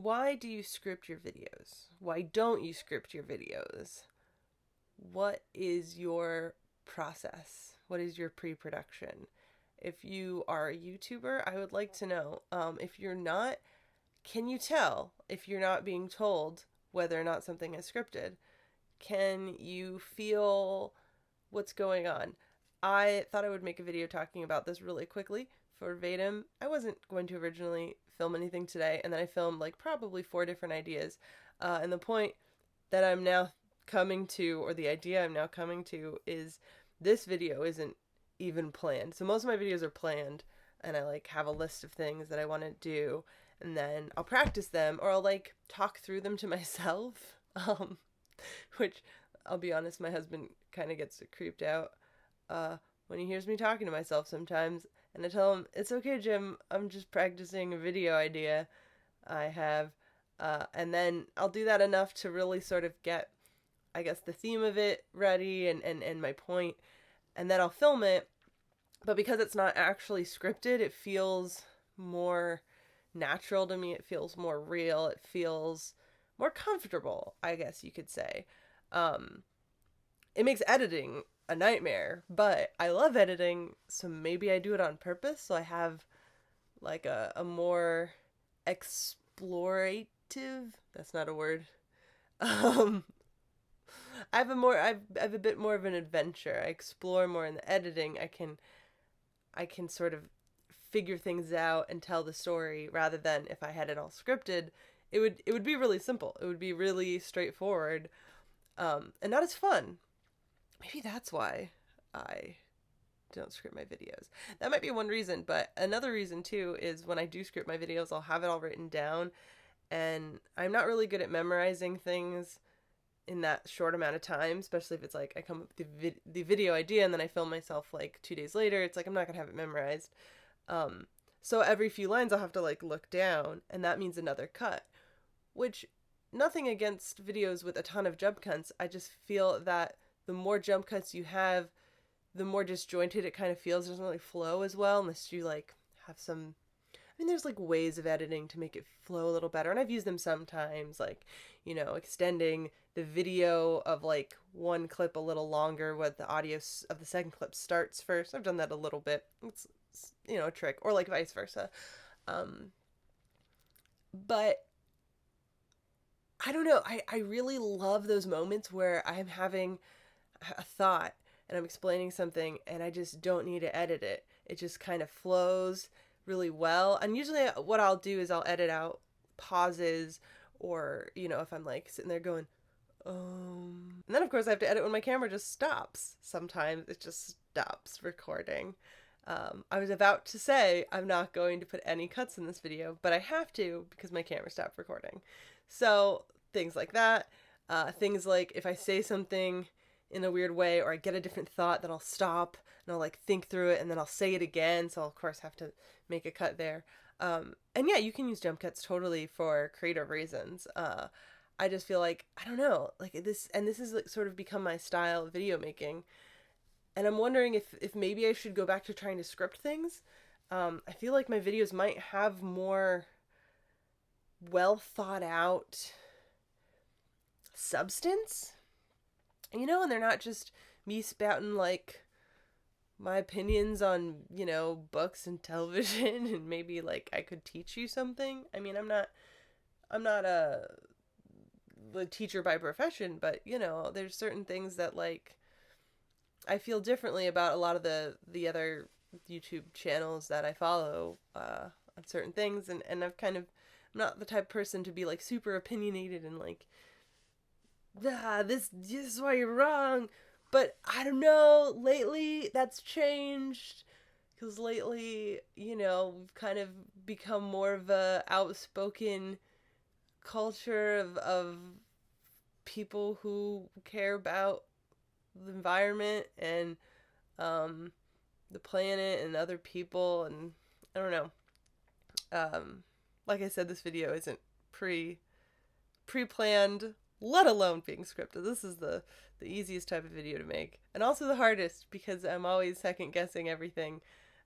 why do you script your videos? Why don't you script your videos? What is your process? What is your pre-production? If you are a YouTuber, I would like to know. If you're not, can you tell if you're not being told whether or not something is scripted? Can you feel what's going on? I thought I would make a video talking about this really quickly for Vadim. I wasn't going to originally film anything today, and then I filmed like probably 4 different ideas. And the point that I'm now coming to, or the idea I'm now coming to, is this video isn't even planned. So most of my videos are planned, and I like have a list of things that I want to do, and then I'll practice them, or I'll like talk through them to myself. Which, I'll be honest, my husband kind of gets creeped out when he hears me talking to myself sometimes, and I tell him, it's okay, Jim, I'm just practicing a video idea I have, and then I'll do that enough to really sort of get, I guess, the theme of it ready and my point, and then I'll film it. But because it's not actually scripted, it feels more natural to me. It feels more real. It feels more comfortable, I guess you could say. It makes editing a nightmare, but I love editing, so maybe I do it on purpose, so I have like a more explorative, that's not a word, I have a bit more of an adventure. I explore more in the editing. I can sort of figure things out and tell the story, rather than if I had it all scripted, it would be really simple. It would be really straightforward, and not as fun. Maybe that's why I don't script my videos. That might be one reason, but another reason too is when I do script my videos, I'll have it all written down, and I'm not really good at memorizing things in that short amount of time, especially if it's like I come up with the video idea and then I film myself like 2 days later. It's like I'm not gonna have it memorized. So every few lines I'll have to like look down, and that means another cut, which, nothing against videos with a ton of jump cuts. I just feel that the more jump cuts you have, the more disjointed it kind of feels. It doesn't really flow as well unless you like have some, I mean, there's like ways of editing to make it flow a little better, and I've used them sometimes, like, you know, extending the video of like one clip a little longer where the audio of the second clip starts first. I've done that a little bit. It's you know, a trick, or like vice versa. But I don't know. I really love those moments where I'm having a thought and I'm explaining something and I just don't need to edit it. It just kind of flows really well. And usually what I'll do is I'll edit out pauses, or, you know, if I'm like sitting there going, and then of course I have to edit when my camera just stops. Sometimes it just stops recording. I was about to say I'm not going to put any cuts in this video, but I have to because my camera stopped recording. So things like that. Things like if I say something in a weird way, or I get a different thought, then I'll stop and I'll like think through it, and then I'll say it again. So I'll of course have to make a cut there. And yeah, you can use jump cuts totally for creative reasons. I just feel like, I don't know, like this is like sort of become my style of video making. And I'm wondering if maybe I should go back to trying to script things. I feel like my videos might have more well thought out substance, you know, and they're not just me spouting like my opinions on, you know, books and television, and maybe like I could teach you something. I mean, I'm not a teacher by profession, but you know, there's certain things that like I feel differently about a lot of the other YouTube channels that I follow on certain things, and I've kind of, I'm not the type of person to be like super opinionated and like, this is why you're wrong. But I don't know, lately that's changed, because lately, you know, we've kind of become more of a outspoken culture of people who care about the environment and the planet and other people, and I don't know. Like I said, this video isn't pre-planned, let alone being scripted. This is the easiest type of video to make, and also the hardest, because I'm always second guessing everything.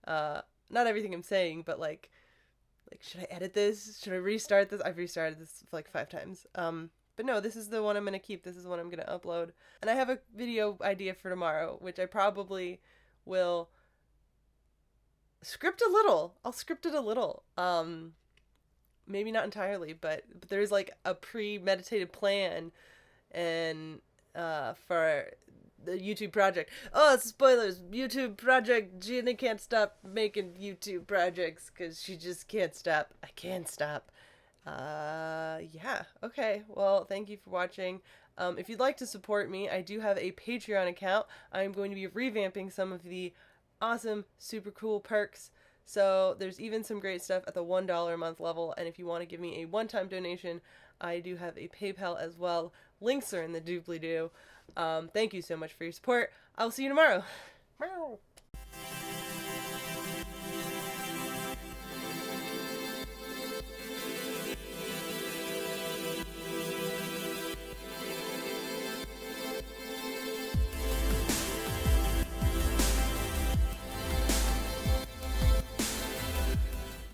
Not everything I'm saying, but like like, should I edit this? Should I restart this? I've restarted this like 5 times. But no, this is the one I'm going to keep. This is the one I'm going to upload. And I have a video idea for tomorrow, which I probably will script a little. I'll script it a little. Maybe not entirely, but there's like a premeditated plan and for the YouTube project. Oh, spoilers. YouTube project. Jenny can't stop making YouTube projects because she just can't stop. I can't stop. Yeah. Okay. Well, thank you for watching. If you'd like to support me, I do have a Patreon account. I'm going to be revamping some of the awesome, super cool perks. So there's even some great stuff at the $1 a month level. And if you want to give me a one-time donation, I do have a PayPal as well. Links are in the doobly-doo. Thank you so much for your support. I'll see you tomorrow. Meow.